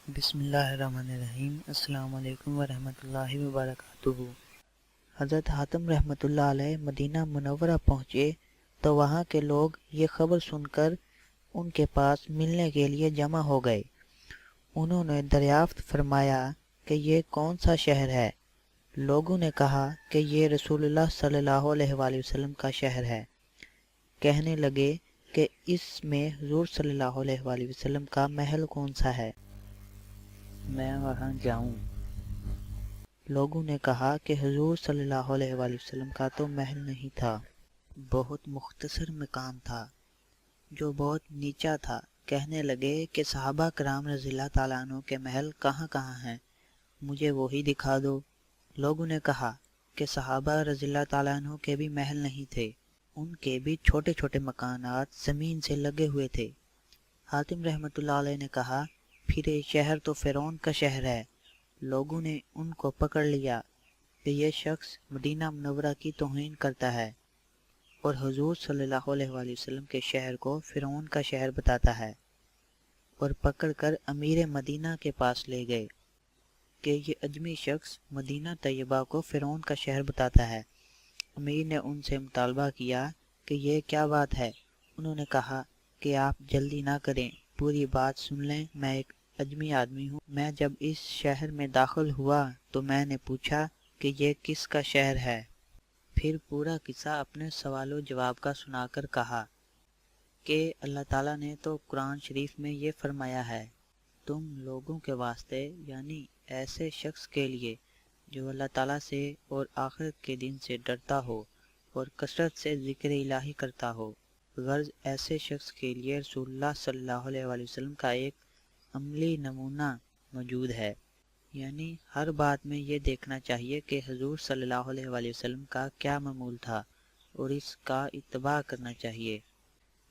بسم اللہ الرحمن الرحیم۔ السلام علیکم ورحمۃ اللہ وبرکاتہ۔ حضرت حاتم رحمۃ اللہ علیہ مدینہ منورہ پہنچے تو وہاں کے لوگ یہ خبر سن کر ان کے پاس ملنے کے لیے جمع ہو گئے۔ انہوں نے دریافت فرمایا کہ یہ کون سا شہر ہے؟ لوگوں نے کہا کہ یہ رسول اللہ صلی اللہ علیہ وآلہ وسلم کا شہر ہے۔ کہنے لگے کہ اس میں حضور صلی اللہ علیہ وآلہ وسلم کا محل کون سا ہے؟ میں وہاں جاؤں۔ لوگوں نے کہا کہ حضور صلی اللہ علیہ وآلہ وسلم کا تو محل نہیں تھا، بہت مختصر مکان تھا جو بہت نیچا تھا۔ کہنے لگے کہ صحابہ کرام رضی اللہ تعالیٰ عنہ کے محل کہاں کہاں ہیں، مجھے وہی دکھا دو۔ لوگوں نے کہا کہ صحابہ رضی اللہ تعالیٰ عنہ کے بھی محل نہیں تھے، ان کے بھی چھوٹے چھوٹے مکانات زمین سے لگے ہوئے تھے۔ حاتم رحمۃ اللہ علیہ نے کہا پھر یہ شہر تو فرعون کا شہر ہے۔ لوگوں نے ان کو پکڑ لیا کہ یہ شخص مدینہ منورہ کی توہین کرتا ہے اور حضور صلی اللہ علیہ وآلہ وسلم کے شہر کو فرعون کا شہر بتاتا ہے، اور پکڑ کر امیر مدینہ کے پاس لے گئے کہ یہ اجمی شخص مدینہ طیبہ کو فرعون کا شہر بتاتا ہے۔ امیر نے ان سے مطالبہ کیا کہ یہ کیا بات ہے؟ انہوں نے کہا کہ آپ جلدی نہ کریں، پوری بات سن لیں۔ میں ایک اجمی آدمی ہوں، میں جب اس شہر میں داخل ہوا تو میں نے پوچھا کہ یہ کس کا شہر ہے، پھر پورا قصہ اپنے سوال و جواب کا سنا کر کہا کہ اللہ تعالیٰ نے تو قرآن شریف میں یہ فرمایا ہے، تم لوگوں کے واسطے یعنی ایسے شخص کے لیے جو اللہ تعالیٰ سے اور آخرت کے دن سے ڈرتا ہو اور کثرت سے ذکر الہی کرتا ہو، غرض ایسے شخص کے لیے رسول اللہ صلی اللہ علیہ وآلہ وسلم کا ایک عملی نمونہ موجود ہے۔ یعنی ہر بات میں یہ دیکھنا چاہیے کہ حضور صلی اللہ علیہ وآلہ وسلم کا کیا معمول تھا اور اس کا اتباع کرنا چاہیے۔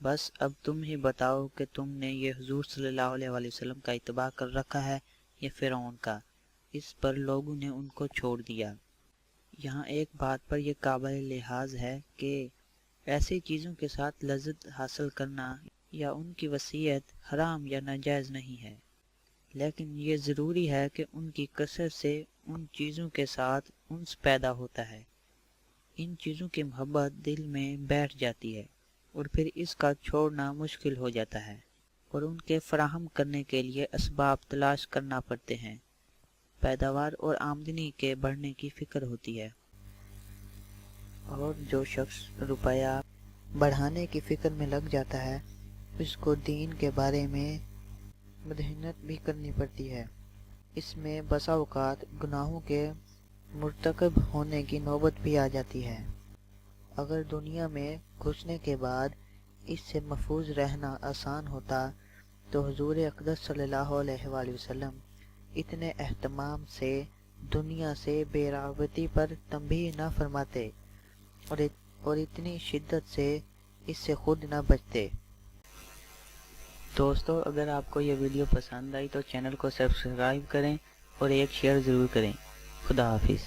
بس اب تم ہی بتاؤ کہ تم نے یہ حضور صلی اللہ علیہ وآلہ وسلم کا اتباع کر رکھا ہے یا فرعون کا؟ اس پر لوگوں نے ان کو چھوڑ دیا۔ یہاں ایک بات پر یہ قابل لحاظ ہے کہ ایسی چیزوں کے ساتھ لذت حاصل کرنا یا ان کی وصیت حرام یا ناجائز نہیں ہے، لیکن یہ ضروری ہے کہ ان کی کثرت سے ان چیزوں کے ساتھ انس پیدا ہوتا ہے، ان چیزوں کی محبت دل میں بیٹھ جاتی ہے اور پھر اس کا چھوڑنا مشکل ہو جاتا ہے، اور ان کے فراہم کرنے کے لیے اسباب تلاش کرنا پڑتے ہیں، پیداوار اور آمدنی کے بڑھنے کی فکر ہوتی ہے۔ اور جو شخص روپیہ بڑھانے کی فکر میں لگ جاتا ہے اس کو دین کے بارے میں مدحنت بھی کرنی پڑتی ہے۔ اس میں بسا اوقات گناہوں کے مرتکب ہونے کی نوبت بھی آ جاتی ہے۔ اگر دنیا میں گھسنے کے بعد اس سے محفوظ رہنا آسان ہوتا تو حضور اقدس صلی اللہ علیہ وآلہ وسلم اتنے اہتمام سے دنیا سے بے رغبتی پر تنبیہ نہ فرماتے اور اتنی شدت سے اس سے خود نہ بچتے۔ دوستو، اگر آپ کو یہ ویڈیو پسند آئی تو چینل کو سبسکرائب کریں اور ایک شیئر ضرور کریں۔ خدا حافظ۔